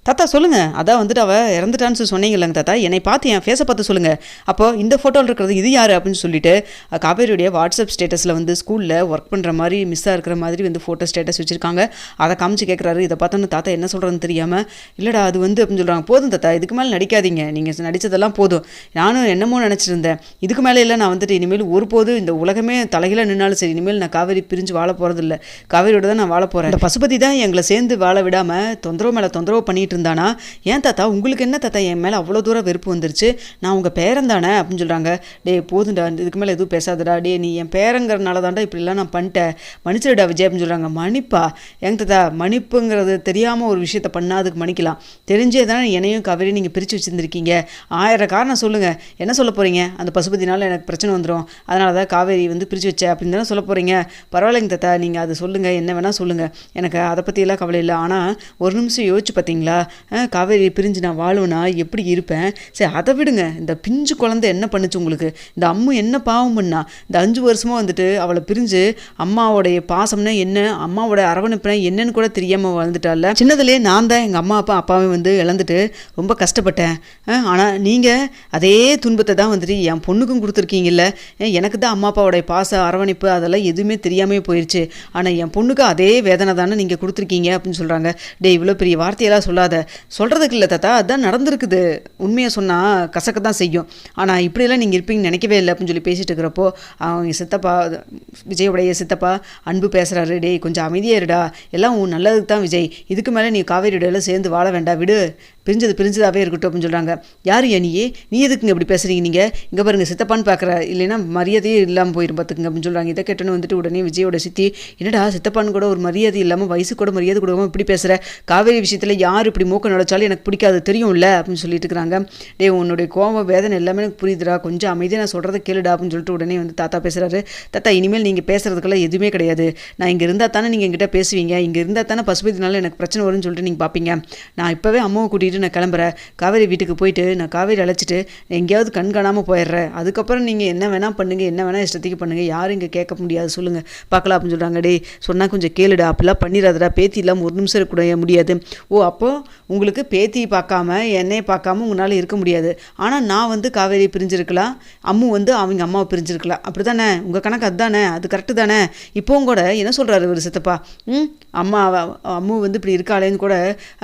தாத்தா சொல்லுங்கள், அதான் வந்துட்டு அவள் இறந்துட்டான்னு சொன்னீங்கல்லங்க தாத்தா, என்னை பார்த்து என் ஃபேஸை பார்த்து சொல்லுங்கள். அப்போ இந்த ஃபோட்டோவில் இருக்கிறது இது யார் அப்படின்னு சொல்லிட்டு காவேரியுடைய வாட்ஸ்அப் ஸ்டேட்டஸில் வந்து ஸ்கூலில் ஒர்க் பண்ணுற மாதிரி மிஸ்ஸாக இருக்கிற மாதிரி வந்து ஃபோட்டோ ஸ்டேட்டஸ் வச்சுருக்காங்க. அதை காமிச்சு கேட்குறாரு. இதை பார்த்தோன்னு தாத்தா என்ன சொல்கிறதுன்னு தெரியாமல், இல்லைடா அது வந்து அப்படின்னு சொல்கிறாங்க. போதும் தாத்தா, இதுக்கு மேலே நடிக்காதீங்க, நீங்கள் நடித்ததெல்லாம் போதும். நானும் என்னமோ நினச்சிருந்தேன், இதுக்கு மேலே இல்லை, நான் வந்துட்டு இனிமேல் ஒருபோது இந்த உலகமே தலைகீழ நின்னாலும் சரி, இனிமேல் நான் காவேரி பிரிஞ்சு வாழ போகிறதில்ல, காவேரியோட தான் நான் வாழ போகிறேன். இந்த பசுபதி தான் எங்களை சேர்ந்து வாழ விடாமல் தொந்தரவு மேலே தொந்தரவு பண்ணிட்டு இருந்தானா. ஏன் தாத்தா உங்களுக்கு என்ன தாத்தா என் மேலே அவ்வளோ தூரம் வெறுப்பு வந்துருச்சு, நான் உங்கள் பேரன் தானே அப்படின்னு சொல்கிறாங்க. டே போதுண்டா, இதுக்கு மேலே எதுவும் பேசாதடா, டே நீ என் பேரங்கிறனால தான்டா இப்படிலாம் நான் பண்ணிட்டேன், மன்னிச்சிடா விஜய் அப்படின்னு சொல்கிறாங்க. மன்னிப்பா? ஏங்க தாத்தா, மன்னிப்புங்கிறது தெரியாமல் ஒரு விஷயத்தை பண்ணால் அதுக்கு மன்னிக்கலாம், தெரிஞ்சே தானே என்னையும் காவேரி நீங்கள் பிரித்து வச்சுருந்துருக்கீங்க. 1000 காரணம் சொல்லுங்கள், என்ன சொல்ல போகிறீங்க? அந்த பசுபதினால எனக்கு பிரச்சனை வந்துடும், அதனால தான் காவேரி வந்து பிரித்து வச்சேன் அப்படின்னு தானே சொல்ல போகிறீங்க. பரவாயில்லைங்க தாத்தா, நீங்கள் அது சொல்லுங்கள், என்ன வேணால் சொல்லுங்கள், எனக்கு அதை பற்றியெல்லாம் கவலை இல்லை. ஆனால் ஒரு நிமிஷம் யோசிச்சு பார்த்தீங்களா, காவேரி பிரிஞ்சு நான் வாழுவேனா எப்படி இருப்பேன்? சரி அதை விடுங்க, இந்த பிஞ்சு குழந்தை என்ன பண்ணுச்சு உங்களுக்கு? இந்த அம்மு என்ன பாவம் பண்ணா? இந்த 5 வருஷமாக வந்துட்டு அவளை பிரிஞ்சு அம்மாவோடைய பாசம்னா என்ன, அம்மாவோட அரவணைப்புனா என்னன்னு கூட தெரியாமல் வாழ்ந்துட்டால. சின்னதுலேயே நான் தான் எங்கள் அம்மா அப்பாவையும் வந்து இழந்துட்டு ரொம்ப கஷ்டப்பட்டேன். ஆனால் நீங்கள் அதே துன்பத்தை தான் வந்துட்டு என் பொண்ணுக்கும் கொடுத்துருக்கீங்கல்ல. எனக்கு தான் அம்மா அப்பாவோடைய பாசம் அரவணைப்பு அதெல்லாம் எதுவுமே தெரியாமல் போயிடுச்சு, ஆனால் என் பொண்ணுக்கு அதே வேதனை தானே நீங்கள் கொடுத்துருக்கீங்க அப்படின்னு சொல்கிறாங்க. டே இவ்வளோ பெரிய வார்த்தையெல்லாம் சொல்லாத. சொல்கிறதுக்கு இல்லை தாத்தா, அதுதான் நடந்திருக்குது. உண்மையை சொன்னால் கசக்க தான் செய்யும், ஆனால் இப்படியெல்லாம் நீங்கள் இருப்பீங்கன்னு நினைக்கவே இல்லை அப்படின்னு சொல்லி பேசிகிட்டு இருக்கிறப்போ அவங்க சித்தப்பா, விஜயோடைய சித்தப்பா அன்பு பேசுகிறாரு. டே கொஞ்சம் அமைதியாக இருடா, எல்லாம் உன் நல்லதுக்கு தான் விஜய், இதுக்கு மேலே நீ காவேரியோட சேர்ந்து வாழ வேண்டாம், விடு, பிரிஞ்சதாகவே இருக்கட்டும் அப்படின்னு சொல்கிறாங்க. யார் நீ எதுக்குங்க இப்படி பேசுகிறீங்க? நீங்கள் இங்கே பாருங்கள், சித்தப்பான்னு பார்க்குற, இல்லைன்னா மரியாதையே இல்லாமல் போயிடும் பார்த்துக்குங்க அப்படின்னு சொல்கிறாங்க. இதை கேட்டோன்னு வந்துட்டு உடனே விஜயோட சித்தி, என்னடா சித்தப்பான்னு கூட ஒரு மரியாதை இல்லாமல், வயசு கூட மரியாதை கொடுக்காமல் இப்படி பேசுகிற, காவேரி விஷயத்தில் யார் இப்படி மூக்க நுழைச்சாலும் எனக்கு பிடிக்காது தெரியும்ல அப்படின்னு சொல்லிட்டு இருக்கிறாங்க. டே உன்னுடைய கோபம் வேதனை எல்லாமே எனக்கு புரியுதுடா, கொஞ்சம் அமைதியாக நான் சொல்கிறத கேளுடா அப்படின்னு சொல்லிட்டு உடனே வந்து தாத்தா பேசுகிறாரு. தாத்தா இனிமேல் நீங்கள் பேசுகிறதுக்கெல்லாம் எதுவுமே கிடையாது, நான் இங்கே இருந்தால் தானே நீங்கள் எங்கிட்ட பேசுவீங்க, இங்கே இருந்தால் தானே பசுபதினால எனக்கு பிரச்சனை வரும்னு சொல்லிட்டு நீங்கள் பார்ப்பீங்க. நான் இப்போவே அம்மாவை கூட்டிகிட்டு நான் கிளம்புறேன், காவேரி வீட்டுக்கு போயிட்டு நான் காவேரி அழைச்சிட்டு எங்கேயாவது கண் காணாமல் போயிடுறேன், அதுக்கப்புறம் நீங்கள் என்ன வேணால் பண்ணுங்கள், என்ன வேணால் இஷ்டத்துக்கு பண்ணுங்கள், யாரும் இங்கே கேட்க முடியாது, சொல்லுங்கள் பார்க்கலாம் அப்படின்னு சொல்கிறாங்க. டே சொன்னால் கொஞ்சம் கேளுடா, அப்படிலாம் பண்ணிடாதடா, பேத்தி இல்லாமல் ஒரு நிமிஷம் இருக்க முடியாது. ஓ அப்போது உங்களுக்கு பேத்தி பார்க்காம என்னை பார்க்காம உங்களால் இருக்க முடியாது, ஆனால் நான் வந்து காவேரி பிரிஞ்சிருக்கலாம், அம்மு வந்து அவங்க அம்மாவை பிரிஞ்சிருக்கலாம், அப்படி தானே உங்கள் கணக்கு? அதுதானே, அது கரெக்டு தானே? இப்போவும் கூட என்ன சொல்கிறாரு ஒரு சித்தப்பா, அம்மு வந்து இப்படி இருக்காளேன்னு கூட,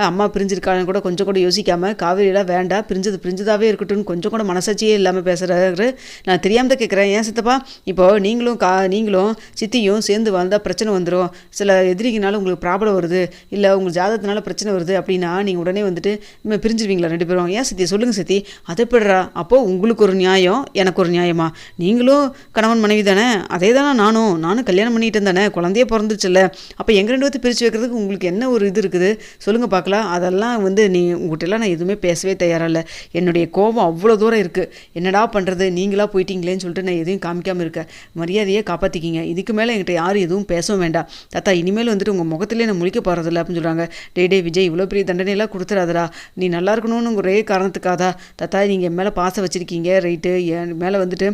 அம்மா பிரிஞ்சிருக்காளேன்னு கூட கொஞ்சம் கூட யோசிக்காமல் காவேரியெல்லாம் வேண்டாம், பிரிஞ்சதாகவே இருக்கட்டும்னு கொஞ்சம் கூட மனசாட்சியே இல்லாமல் பேசுகிறாரு. நான் தெரியாமல் தான் கேட்குறேன், ஏன் சித்தப்பா இப்போது நீங்களும் சித்தியும் சேர்ந்து வாழ்ந்தால் பிரச்சனை வந்துடும், சில எதிரிகனால உங்களுக்கு ப்ராப்ளம் வருது, இல்லை உங்கள் ஜாதகத்தினால பிரச்சனை வருது அப்படின்னா நீங்கள் உடனே வந்துட்டு பிரிஞ்சிருவீங்களா 2 பேரும்? ஏன் சித்தி சொல்லுங்கள் சித்தி, அதை போடுறா. அப்போது உங்களுக்கு ஒரு நியாயம், எனக்கு ஒரு நியாயமா? நீங்களும் கணவன் மனைவி தானே, அதே தானே நானும் கல்யாணம் பண்ணிட்டு தானே, குழந்தையே பிறந்துச்சுல்ல, அப்போ எங்கள் 2 பேர்த்து பிரித்து வைக்கிறதுக்கு உங்களுக்கு என்ன ஒரு இது இருக்குது சொல்லுங்கள் பார்க்கலாம். அதெல்லாம் வந்து உங்கள்கிட்டலாம் நான் எதுவுமே பேசவே தயாராக இல்லை, என்னுடைய கோபம் அவ்வளோ தூரம் இருக்குது, என்னடா பண்ணுறது, நீங்களாக போயிட்டீங்களேன்னு சொல்லிட்டு நான் எதையும் காமிக்காமல் இருக்கேன், மரியாதையே காப்பாற்றிக்கிங்க, இதுக்கு மேலே என்கிட்ட யாரும் எதுவும் பேசவும் வேண்டாம் தாத்தா, இனிமேல் வந்துட்டு உங்கள் முகத்திலே நான் முழிக்க போகிறதில்ல அப்படின்னு சொல்கிறாங்க. டே விஜய் இவ்வளோ பெரிய தண்டனையெல்லாம் கொடுத்துறாதடா, நீ நல்லா இருக்கணும்னு ஒரே காரணத்துக்காதா தாத்தா நீங்கள் என் மேலே பாசம் வச்சுருக்கீங்க, ரைட்டு, என் மேலே வந்துட்டு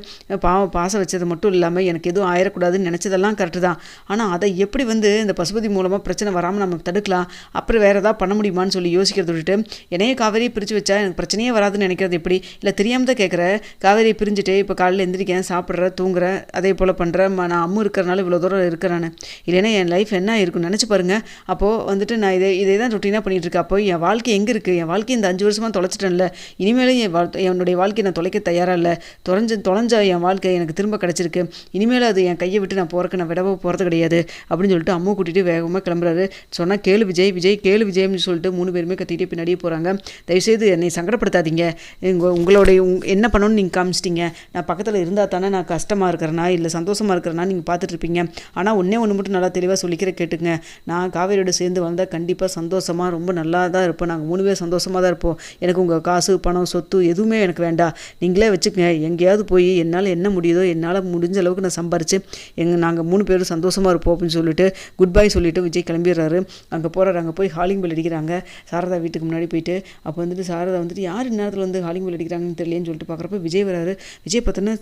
பாசம் வச்சது மட்டும் இல்லாமல் எனக்கு எதுவும் ஆயிடக்கூடாதுன்னு நினச்சதெல்லாம் கரெக்டு தான், ஆனால் அதை எப்படி வந்து இந்த பசுபதி மூலமாக பிரச்சனை வராமல் நம்ம தடுக்கலாம், அப்புறம் வேறு ஏதாவது பண்ண முடியுமான்னு சொல்லி யோசிக்கிறத விட்டுட்டு என்னையே காவேரியை பிரித்து வச்சா எனக்கு பிரச்சனையே வராதுன்னு நினைக்கிறது எப்படி? இல்லை தெரியாமல் தான் கேட்குற, காவேரியை பிரிஞ்சுட்டு இப்போ காலையில் எந்திரிக்கேன், சாப்பிட்றேன், தூங்குறேன், அதே போல் பண்ணுறேன், நான் அம்மு இருக்கிறனால இவ்வளோ தூரம் இருக்கிறேன், இல்லைன்னா என் லைஃப் என்ன இருக்குன்னு நினச்சி பாருங்கள். அப்போது வந்துட்டு நான் இதே தான் ரொட்டீனாக பண்ணிகிட்ருக்கேன், அப்போ என் வாழ்க்கை எங்கே இருக்குது? என் வாழ்க்கை இந்த 5 வருஷமாக தொலைச்சிட்டேன்ல, இனிமேலும் என்னுடைய வாழ்க்கையை நான் தொலைக்க தயாராக இல்லை, தொலைஞ்ச என் வாழ்க்கை எனக்கு திரும்ப கிடச்சிருக்கு, இனிமேல் அது என் கையை விட்டு நான் விடவோ போகிறது கிடையாது அப்படின்னு சொல்லிட்டு அம்மா கூட்டிகிட்டு வேகமாக கிளம்புறாரு. சொன்னால் கேளு விஜய் கேளு விஜய்னு சொல்லிட்டு 3 பேருமே கத்திகிட்டே பின்னாடியே போகிறாங்க. தயவுசெய்து என்னை சங்கடப்படுத்தாதீங்க, உங்களுடைய என்ன பண்ணணும்னு நீங்கள் காமிச்சிட்டிங்க, நான் பக்கத்தில் இருந்தால் தானே நான் கஷ்டமாக இருக்கிறேன்னா இல்லை சந்தோஷமாக இருக்கிறேன்னா நீங்கள் பார்த்துட்ருப்பீங்க, ஆனால் ஒன்று மட்டும் நல்லா தெளிவாக சொல்லிக்கிற கேட்டுங்க, நான் காவேரியோட சேர்ந்து வந்தால் கண்டிப்பாக சந்தோஷமாக ரொம்ப நல்லா தான் இருப்போம், நாங்கள் 3 பேர் சந்தோஷமாக தான் இருப்போம், எனக்கு உங்கள் காசு பணம் சொத்து எதுவுமே எனக்கு வேண்டாம், நீங்களே வச்சுக்கங்க, எங்கேயாவது போய் என்னால் என்ன முடியுதோ என்னால் முடிஞ்ச அளவுக்கு நான் சம்பாரித்து நாங்கள் 3 பேரும் சந்தோஷமாக இருப்போம் அப்படின்னு சொல்லிட்டு குட் பை சொல்லிவிட்டு விஜய் கிளம்பிடுறாரு. அங்கே போய் ஹாலிங் பெல் அடிக்கிறாங்க. சாரதா வீட்டுக்கு முன்னாடி போய் போயிட்டு அப்போ வந்துட்டு சாரதா வந்துட்டு யார் இந்நேரத்தில் வந்து காலிங் பெல் அடிக்கிறாங்கன்னு தெரியலேன்னு சொல்லிட்டு பார்க்குறப்ப விஜய் வராரு. விஜய் பார்த்தோன்னா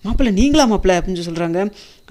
மாப்பிள்ளை நீங்களா மாப்பிள்ளை அப்படின்னு சொல்கிறாங்க.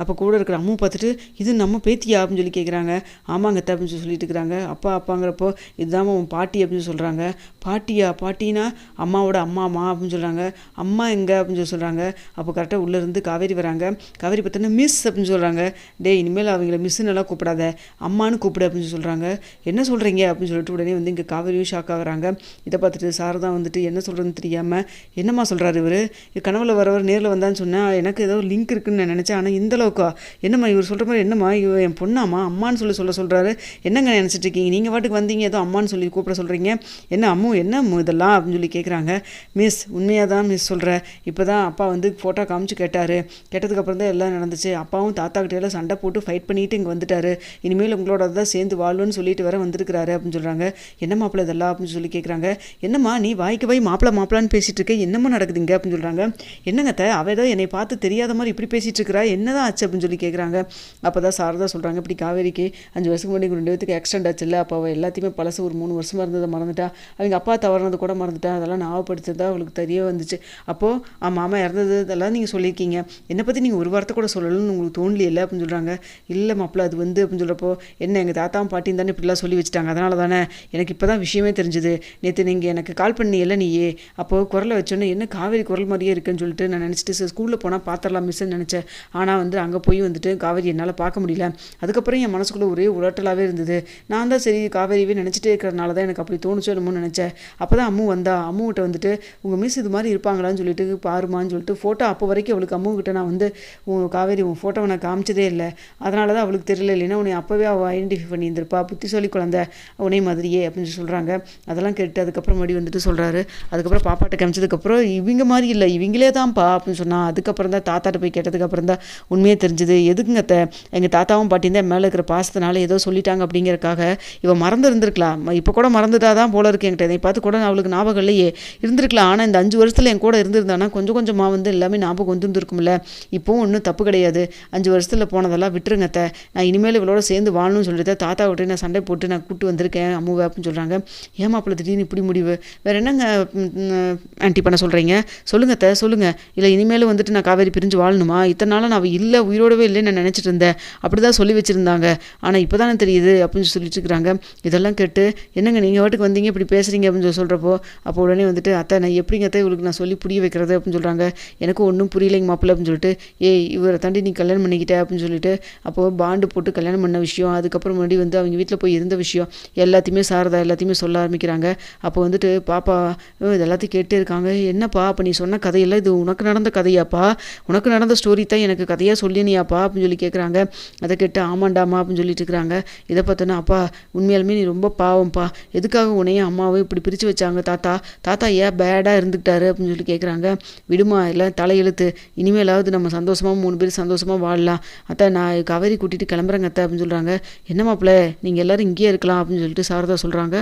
அப்போ கூட இருக்கிற அம்மா பார்த்துட்டு இது நம்ம பேத்தியா அப்படின்னு சொல்லி கேட்குறாங்க. ஆமாங்க அத்தை அப்படின்னு சொல்லிட்டு இருக்கிறாங்க. அப்பா அப்பாங்கிறப்போ இதுதான் உன் பாட்டி அப்படின்னு சொல்கிறாங்க. பாட்டியா? பாட்டினா அம்மாவோட அம்மாமா அப்படின்னு சொல்கிறாங்க. அம்மா எங்கே அப்படின்னு சொல்கிறாங்க. அப்போ கரெக்டாக உள்ளேருந்து காவேரி வராங்க. காவேரி பார்த்தோன்னா மிஸ் அப்படின்னு சொல்கிறாங்க. டே இனிமேல் அவங்கள மிஸ்ஸுன்னு எல்லாம் கூப்பிடாத, அம்மானு கூப்பிடு அப்படின்னு சொல்கிறாங்க. என்ன சொல்கிறீங்க அப்படின்னு சொல்லிட்டு உடனே வந்து இங்கே காவேரியும் ஷாக் ஆகுறாங்க. இதை பார்த்துட்டு சாரதா வந்துட்டு என்ன சொல்கிறதுன்னு தெரியாமல் என்னம்மா சொல்கிறாரு இவர், கனவுல வரவர் நேரில் வந்தான்னு சொன்னால் எனக்கு ஏதோ லிங்க் இருக்குன்னு நான் நினச்சேன். ஆனால் இந்த அளவுக்கா என்னம்மா இவர் சொல்கிற மாதிரி, என்னம்மா இவ என் பொண்ணாம்மா அம்மான்னு சொல்கிறாரு. என்னங்க நினச்சிட்டு இருக்கீங்க, நீங்கள் வாட்டுக்கு வந்தீங்க ஏதோ அம்மான்னு சொல்லி கூப்பிட சொல்கிறீங்க, என்ன அம்மு என்ன அம்மு இதெல்லாம் அப்படின்னு சொல்லி கேட்குறாங்க. மிஸ் உண்மையாக தான் மிஸ் சொல்கிறேன். இப்போ தான் அப்பா வந்து ஃபோட்டோ காமிச்சு கேட்டதுக்கப்புறம் தான் எல்லாம் நடந்துச்சு. அப்பாவும் தாத்தா கிட்டே சண்டை போட்டு ஃபைட் பண்ணிட்டு இங்கே வந்துட்டாரு. இனிமேல் உங்களோட தான் சேர்ந்து வாழ்வுன்னு சொல்லிட்டு வர வந்திருக்கிறாரு அப்படின்னு சொல்கிறாங்க. என்ன மாப்பிள்ளை இதெல்லாம் அப்படின்னு சொல்லி கேட்குறாங்க. என்னம்மா நீ வாய்க்கு வாய் மாப்பிள்ளான்னு பேசிகிட்டு இருக்க, என்னம்மா நடக்குதுங்க அப்படின்னு சொல்கிறாங்க. என்னங்கத்த அவ ஏதோ என்னை பார்த்து தெரியாத மாதிரி இப்படி பேசிகிட்டு இருக்கிறா, என்னதான் ஆச்சு அப்படின்னு சொல்லி கேட்குறாங்க. அப்போ தான் சாரதா சொல்கிறாங்க, இப்படி காவேரிக்கு 5 வருஷத்துக்கு முன்னாடி 2 பேத்துக்கு எக்ஸ்டெண்ட் ஆச்சு இல்லை, அப்போ அவள் எல்லாத்தையுமே பழசு ஒரு 3 வருஷமாக இருந்ததை மறந்துட்டா, அவங்க அப்பா தவறுனது கூட மறந்துட்டா, அதெல்லாம் ஞாபகப்படுத்தது தான் அவளுக்கு தெரிய வந்துச்சு. அப்போது மாமா இறந்தது இதெல்லாம் நீங்கள் சொல்லியிருக்கீங்க, என்னை பற்றி நீங்கள் ஒரு வார்த்தை கூட சொல்லணும்னு உங்களுக்கு தோணலையில்லை அப்படின்னு சொல்கிறாங்க. இல்லை மாப்பிள்ள அது வந்து அப்படின்னு சொல்கிறப்போ என்ன எங்கள் தாத்தாவும் பாட்டியும் தானே இப்படிலாம் சொல்லி வச்சுட்டாங்க, அதனால தானே எனக்கு இப்போ தான் விஷயமே தெரிஞ்சுது. நேற்று நீங்கள் எனக்கு கால் பண்ணியல்ல நீயே, அப்போது குரலை வச்சோன்னே என்ன காவேரி குரல் மாதிரியே இருக்குன்னு சொல்லிட்டு நான் நினச்சிட்டு ஸ்கூலில் போனால் பார்த்துடலாம் மிஸ்ன்னு நினச்சேன். ஆனால் வந்து அங்கே போய் வந்துட்டு காவேரி என்னால் பார்க்க முடியல. அதுக்கப்புறம் என் மனசுக்குள்ளே ஒரே உலட்டலாகவே இருந்தது. நான் தான் சரி காவேரியே நினச்சிட்டே இருக்கிறதுனால தான் எனக்கு அப்படி தோணுச்சோ என்னமோன்னு நினச்சேன். அப்போ தான் அம்முகிட்ட வந்துட்டு உங்கள் மிஸ் இது மாதிரி இருப்பாங்களான்னு சொல்லிட்டு பாருமான்னு சொல்லிட்டு ஃபோட்டோ அப்போ வரைக்கும் அவளுக்கு அம்முகிட்ட நான் வந்து காவேரி உன் ஃபோட்டோவை நான் காமிச்சதே இல்லை, அதனால தான் அவளுக்கு தெரியல, இல்லைன்னா உன்னை அப்போவே அவள் ஐடென்டிஃபை பண்ணியிருந்திருப்பா, புத்தி சொல்லி குழந்தை உனே மாதிரியே அப்படின்னு சொல்கிறாங்க. அதெல்லாம் கேட்டு அதுக்கப்புறம் மறுபடி வந்துட்டு சொல்கிறாரு. அதுக்கப்புறம் பாப்பாட்ட காமிச்சதுக்கப்புறம் இவங்க மாதிரி இல்லை இவங்களே தான்ப்பா அப்படின்னு சொன்னால், அதுக்கப்புறம் தான் தாத்தாட்ட போய் கேட்டதுக்கப்புறம் தான் உண்மையே தெரிஞ்சுது. எதுக்குங்க எங்கள் தாத்தாவும் பாட்டியும் தான் மேலே இருக்கிற பாசத்தினால ஏதோ சொல்லிட்டாங்க அப்படிங்கிறக்காக இவன் மறந்து இருந்திருக்கலாம். இப்போ கூட மறந்துட்டா தான் போல இருக்கு, என்கிட்ட இதை பார்த்து கூட அவளுக்கு ஞாபகம் இல்லையே இருந்திருக்கலாம். ஆனால் இந்த 5 வருஷத்தில் என் கூட இருந்திருந்தானா கொஞ்சம் கொஞ்சமாக வந்து எல்லாமே ஞாபகம் வந்துருந்துருக்கும்ல. இப்போவும் ஒன்றும் தப்பு கிடையாது, 5 வருஷத்தில் போனதெல்லாம் விட்டுருங்க. நான் இனிமேல் இவளோட சேர்ந்து வாழணும்னு சொல்லிட்டு தாத்தா விட்டு நான் சண்டை போட்டு நான் கூப்பிட்டு வந்திருக்கேன் அம்முவை அப்படின்னு சொல்கிறாங்க. ஏமாப்பிள்ள திடீர்னு இப்படி முடிவு, வேறு என்னங்க ஆன்ட்டி பண்ண சொல்கிறீங்க, சொல்லுங்கள். இல்லை இனிமேல் வந்துட்டு நான் காவேரி பிரிஞ்சு வாழணுமா, இத்தனை நாளாக நான் இல்லை உயிரோடவே இல்லைன்னு நான் நினச்சிட்டு இருந்தேன், அப்படி தான் சொல்லி வச்சுருந்தாங்க, ஆனால் இப்போ தானே தெரியுது அப்படின்னு சொல்லிட்டு இருக்கிறாங்க. இதெல்லாம் கேட்டு என்னங்க நீங்கள் வாட்டுக்கு வந்தீங்க இப்படி பேசுகிறீங்க அப்படின்னு சொல்கிறப்போ அப்போ உடனே வந்துட்டு அத்தை நான் எப்படிங்க அத்தை இவளுக்கு நான் சொல்லி புரிய வைக்கிறது அப்படின்னு சொல்கிறாங்க. எனக்கு ஒன்றும் புரியலைங்க மாப்பிள்ளை அப்படின்னு சொல்லிட்டு இவரை தாண்டி நீ கல்யாணம் பண்ணிக்கிட்ட அப்படின்னு சொல்லிட்டு அப்போது பாண்டு போட்டு கல்யாணம் பண்ண விஷயம், அதுக்கப்புறம் முன்னாடி வந்து அவங்க வீட்டில் போய் இருந்த விஷயம் எல்லாத்தையுமே சாரதா எல்லாத்தையுமே சொல்ல ஆரம்பிக்கிறாங்க. அப்போ வந்துட்டு பாப்பா இது எல்லாத்தையும் கேட்டே இருக்காங்க. என்னப்பா அப்போ நீ சொன்ன கதையெல்லாம் இது உனக்கு நடந்த கதையாப்பா, உனக்கு நடந்த ஸ்டோரி தான் எனக்கு கதையாக சொல்லினியாப்பா அப்படின்னு சொல்லி கேட்குறாங்க. அதை கேட்டு ஆமாண்டாமா அப்படின்னு சொல்லிட்டு இருக்கிறாங்க. இதை பார்த்தோன்னா அப்பா உண்மையாலுமே நீ ரொம்ப பாவம்ப்பா, எதுக்காக உன்னையும் அம்மாவும் இப்படி பிரித்து வச்சாங்க, தாத்தா ஏன் பேடாக இருந்துக்கிட்டாரு அப்படின்னு சொல்லி கேட்குறாங்க. விடுமா எல்லாம் தலையெழுத்து, இனிமேலாவது நம்ம சந்தோஷமாக 3 பேர் சந்தோஷமாக வாழலாம். அத்தை நான் காவேரி கூட்டிகிட்டு கிளம்புறேங்க அத்தை அப்படின்னு சொல்கிறாங்க. என்ன மாப்பிள்ளை நீங்கள் எல்லோரும் இங்கேயே இருக்கலாம் அப்படின்னு சொல்லிட்டு சாரதா சொல்கிறாங்க.